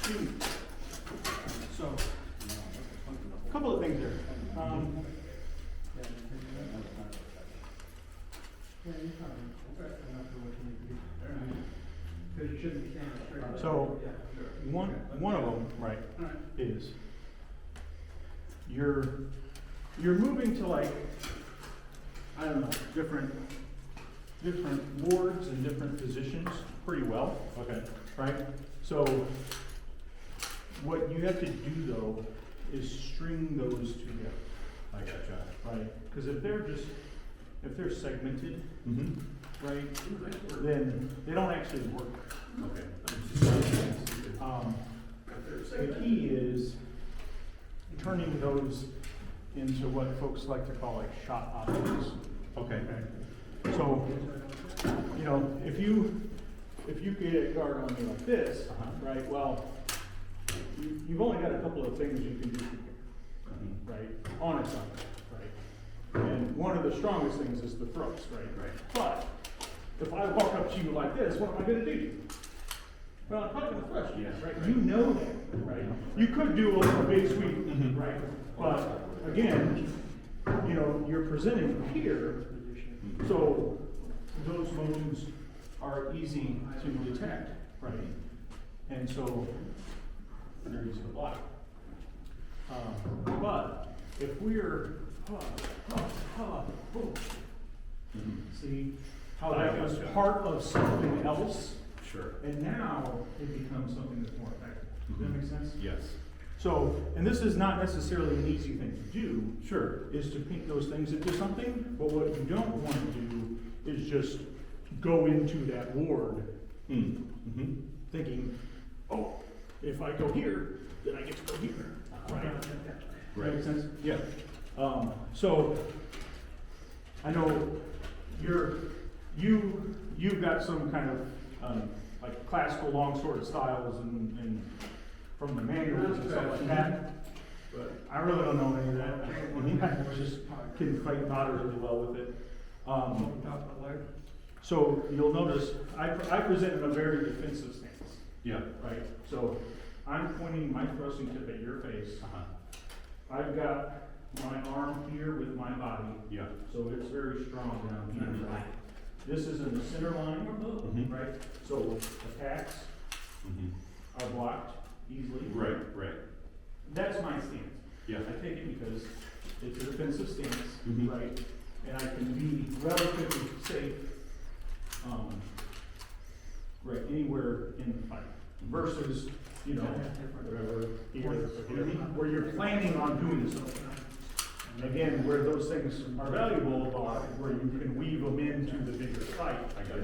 So, a couple of things here. So, one of them, right, is you're moving to like, I don't know, different wards and different positions pretty well. Okay. Right? So what you have to do though is string those together. I gotcha. Right? Because if they're segmented, Mm-hmm. right, then they don't actually work. Okay. The key is turning those into what folks like to call like shot objects. Okay. So, you know, if you get a guard on you like this, right, well, you've only got a couple of things you can do from here, right, on its own, right? And one of the strongest things is the throats, right? But if I walk up to you like this, what am I going to do to you? Well, I'm not going to thrust you, right? You know that, right? You could do a big sweep, right? But again, you know, you're presenting from here, so those motions are easy to detect, right? And so they're easy to block. But if we're see how that was part of something else, Sure. and now it becomes something that's more effective. Does that make sense? Yes. So, and this is not necessarily an easy thing to do. Sure. Is to paint those things into something, but what you don't want to do is just go into that ward thinking, oh, if I go here, then I get to go here. Right? Right. Make sense? Yeah. So I know you've got some kind of like classical longsword styles and from the manuals and stuff like that. But I really don't know any of that. I just can fight batters really well with it. So you'll notice I present in a very defensive stance. Yeah. Right? So I'm pointing my thrusting tip at your face. I've got my arm here with my body. Yeah. So it's very strong down here. Right? This is in the center line, right? So attacks are blocked easily. Right. That's my stance. Yeah. I take it because it's a defensive stance, right? And I can be relatively safe, right, anywhere in the fight. Versus, you know, whatever, where you're planning on doing something. Again, where those things are valuable are where you can weave them into the bigger fight.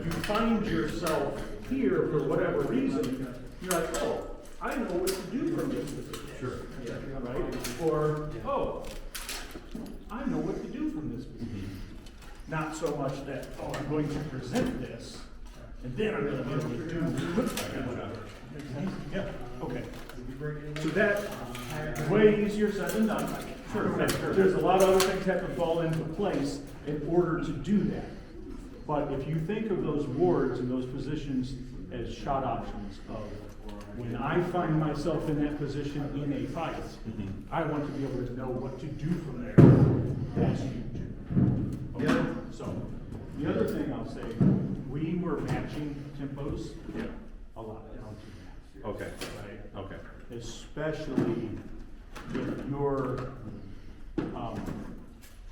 You find yourself here for whatever reason, you're like, oh, I know what to do from this position. Sure. Right? Or, oh, I know what to do from this position. Not so much that, oh, I'm going to present this, and then I'm going to be able to do yeah, okay. So that, way easier said than done. Sure. There's a lot of other things that have to fall into place in order to do that. But if you think of those wards and those positions as shot options of when I find myself in that position in a fight, I want to be able to know what to do from there. That's huge. Okay? So, the other thing I'll say, we were matching tempos a lot down to that. Okay. Right? Okay. Especially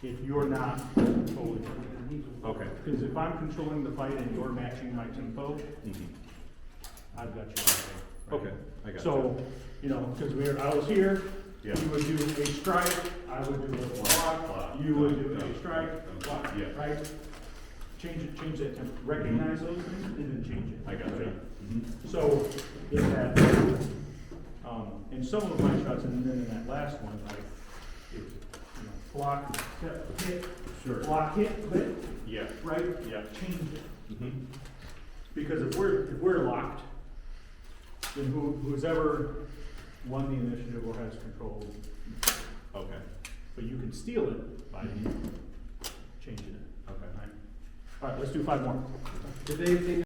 if you're not controlling it. Okay. Because if I'm controlling the fight and you're matching my tempo, I've got you. Right? Okay. I got So, you know, because I was here, Yeah. you would do a strike, I would do a block, you would do a strike, block, Yeah. right? Change that tempo. Recognize those things and then change it. I got you. So, in that, in some of my shots, and then in that last one, like, you know, block, step, hit, block, hit, clip, Yeah. right? Yeah. Change it. Because if we're locked, then who's ever won the initiative or has control. Okay. But you can steal it by changing it. Okay. All right, let's do 5 more. Did anything